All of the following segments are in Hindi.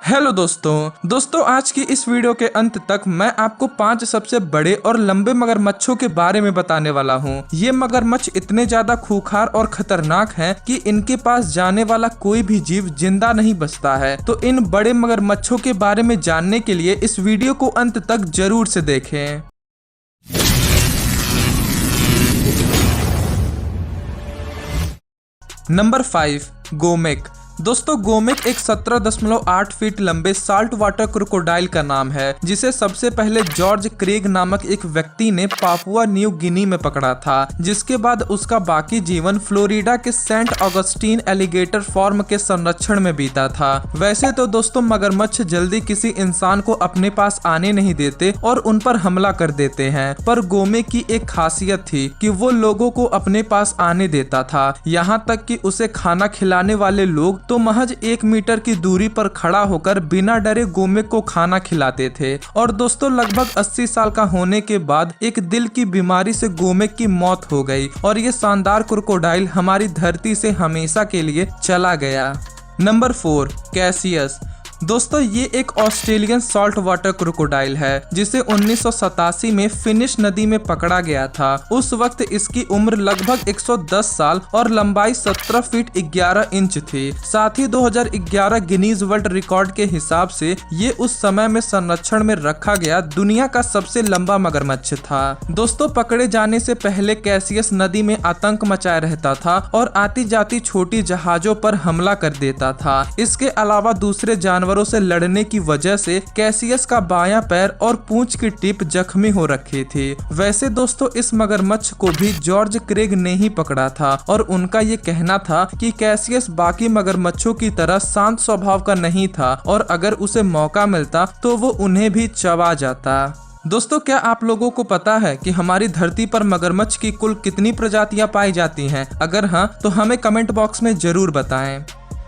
हेलो दोस्तों आज की इस वीडियो के अंत तक मैं आपको 5 सबसे बड़े और लंबे मगरमच्छों के बारे में बताने वाला हूँ। ये मगरमच्छ इतने ज्यादा खूंखार और खतरनाक हैं कि इनके पास जाने वाला कोई भी जीव जिंदा नहीं बचता है। तो इन बड़े मगरमच्छों के बारे में जानने के लिए इस वीडियो को अंत तक जरूर से देखें। नंबर 5, गोमेक। दोस्तों गोमेक एक 17.8 फीट लंबे साल्ट वाटर क्रोकोडाइल का नाम है, जिसे सबसे पहले जॉर्ज क्रेग नामक एक व्यक्ति ने पापुआ न्यू गिनी में पकड़ा था, जिसके बाद उसका बाकी जीवन फ्लोरिडा के सेंट ऑगस्टीन एलिगेटर फार्म के संरक्षण में बीता था। वैसे तो दोस्तों मगरमच्छ जल्दी किसी इंसान को अपने पास आने नहीं देते और उन पर हमला कर देते हैं, पर गोमेक की एक खासियत थी कि वो लोगों को अपने पास आने देता था, यहाँ तक कि उसे खाना खिलाने वाले लोग तो महज 1 मीटर की दूरी पर खड़ा होकर बिना डरे गोमेक को खाना खिलाते थे। और दोस्तों लगभग 80 साल का होने के बाद एक दिल की बीमारी से गोमेक की मौत हो गई और ये शानदार क्रोकोडाइल हमारी धरती से हमेशा के लिए चला गया। Number 4, Cassius. दोस्तों ये एक ऑस्ट्रेलियन सॉल्ट वाटर क्रोकोडाइल है, जिसे 1987 में फिनिश नदी में पकड़ा गया था। उस वक्त इसकी उम्र लगभग 110 साल और लंबाई 17 फीट 11 इंच थी। साथ ही 2011 गिनीज वर्ल्ड रिकॉर्ड के हिसाब से ये उस समय में संरक्षण में रखा गया दुनिया का सबसे लंबा मगरमच्छ था। दोस्तों पकड़े जाने से पहले कैसियस नदी में आतंक मचाए रहता था और आती जाती छोटी जहाजों पर हमला कर देता था। इसके अलावा दूसरे जानवरों से लड़ने की वजह से कैसियस का बायां पैर और पूंछ की टिप जख्मी हो रखी थी। वैसे दोस्तों इस मगरमच्छ को भी जॉर्ज क्रेग ने ही पकड़ा था और उनका ये कहना था कि कैसियस बाकी मगरमच्छों की तरह शांत स्वभाव का नहीं था और अगर उसे मौका मिलता तो वो उन्हें भी चबा जाता। दोस्तों क्या आप लोगों को पता है कि हमारी धरती पर मगरमच्छ की कुल कितनी प्रजातियां पाई जाती हैं? अगर हाँ तो हमें कमेंट बॉक्स में जरूर बताएं।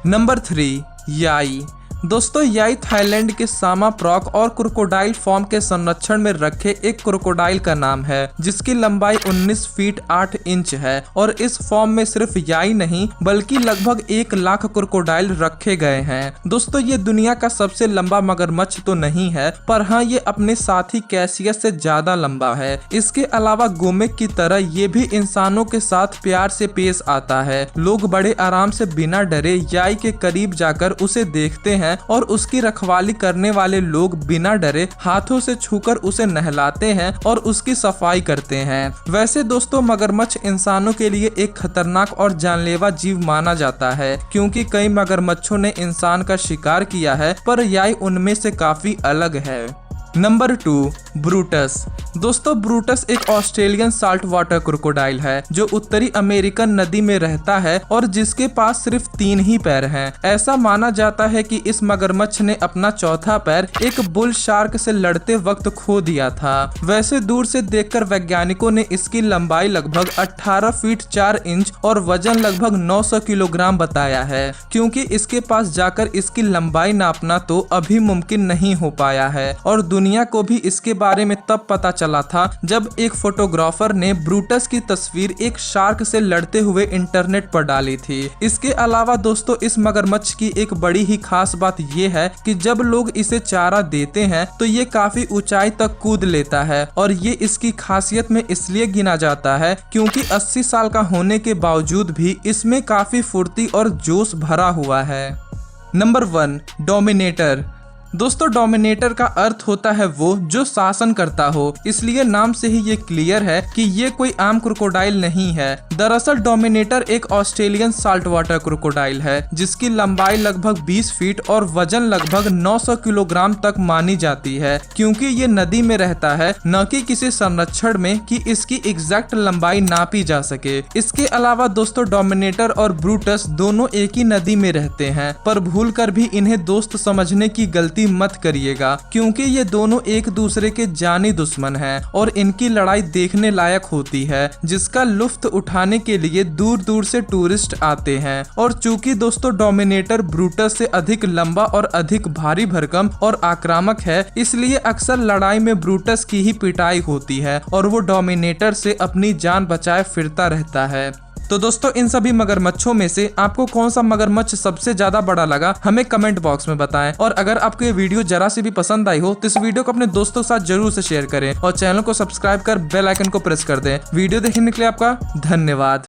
नंबर 3, याई। दोस्तों याई थाईलैंड के सामा प्रॉक और क्रोकोडाइल फार्म के संरक्षण में रखे एक क्रोकोडाइल का नाम है, जिसकी लंबाई 19 फीट 8 इंच है। और इस फार्म में सिर्फ याई नहीं बल्कि लगभग 1 लाख क्रोकोडाइल रखे गए हैं। दोस्तों ये दुनिया का सबसे लंबा मगरमच्छ तो नहीं है, पर हाँ ये अपने साथी कैसियस से ज्यादा लंबा है। इसके अलावा गोमेक की तरह ये भी इंसानों के साथ प्यार से पेश आता है। लोग बड़े आराम से बिना डरे याई के करीब जाकर उसे देखते हैं और उसकी रखवाली करने वाले लोग बिना डरे हाथों से छूकर उसे नहलाते हैं और उसकी सफाई करते हैं। वैसे दोस्तों मगरमच्छ इंसानों के लिए एक खतरनाक और जानलेवा जीव माना जाता है, क्योंकि कई मगरमच्छों ने इंसान का शिकार किया है, पर याई उनमें से काफी अलग है। Number 2, Brutus. दोस्तों ब्रूटस एक ऑस्ट्रेलियन साल्ट वाटर क्रोकोडाइल है जो उत्तरी अमेरिकन नदी में रहता है और जिसके पास सिर्फ 3 ही पैर हैं। ऐसा माना जाता है कि इस मगरमच्छ ने अपना चौथा पैर एक बुल शार्क से लड़ते वक्त खो दिया था। वैसे दूर से देखकर वैज्ञानिकों ने इसकी लंबाई लगभग 18 फीट 4 इंच और वजन लगभग 900 किलोग्राम बताया है। क्योंकि इसके पास जाकर इसकी लंबाई नापना तो अभी मुमकिन नहीं हो पाया है और दुनिया को भी इसके बारे में तब पता चला था जब एक फोटोग्राफर ने ब्रूटस की तस्वीर एक शार्क से लड़ते हुए इंटरनेट पर डाली थी। इसके अलावा दोस्तों इस मगरमच्छ की एक बड़ी ही खास बात ये है कि जब लोग इसे चारा देते हैं तो ये काफी ऊंचाई तक कूद लेता है और ये इसकी खासियत में इसलिए गिना जाता है क्योंकि 80 साल का होने के बावजूद भी इसमें काफी फुर्ती और जोश भरा हुआ है। Number 1, dominator. दोस्तों डोमिनेटर का अर्थ होता है वो जो शासन करता हो, इसलिए नाम से ही ये क्लियर है कि ये कोई आम क्रोकोडाइल नहीं है। दरअसल डोमिनेटर एक ऑस्ट्रेलियन साल्ट वाटर क्रोकोडाइल है जिसकी लंबाई लगभग 20 फीट और वजन लगभग 900 किलोग्राम तक मानी जाती है, क्योंकि ये नदी में रहता है न कि किसी संरक्षण में कि इसकी एग्जैक्ट लंबाई नापी जा सके। इसके अलावा दोस्तों डोमिनेटर और ब्रूटस दोनों एक ही नदी में रहते हैं, पर भूल कर भी इन्हें दोस्त समझने की गलती मत करिएगा, क्योंकि ये दोनों एक दूसरे के जानी दुश्मन हैं और इनकी लड़ाई देखने लायक होती है, जिसका लुत्फ उठाने के लिए दूर दूर से टूरिस्ट आते हैं। और चूंकि दोस्तों डोमिनेटर ब्रूटस से अधिक लंबा और अधिक भारी भरकम और आक्रामक है, इसलिए अक्सर लड़ाई में ब्रूटस की ही पिटाई होती है और वो डोमिनेटर से अपनी जान बचाए फिरता रहता है। तो दोस्तों इन सभी मगरमच्छों में से आपको कौन सा मगरमच्छ सबसे ज्यादा बड़ा लगा हमें कमेंट बॉक्स में बताएं। और अगर आपको ये वीडियो जरा सी भी पसंद आई हो तो इस वीडियो को अपने दोस्तों के साथ जरूर से शेयर करें और चैनल को सब्सक्राइब कर बेल आइकन को प्रेस कर दें। वीडियो देखने के लिए आपका धन्यवाद।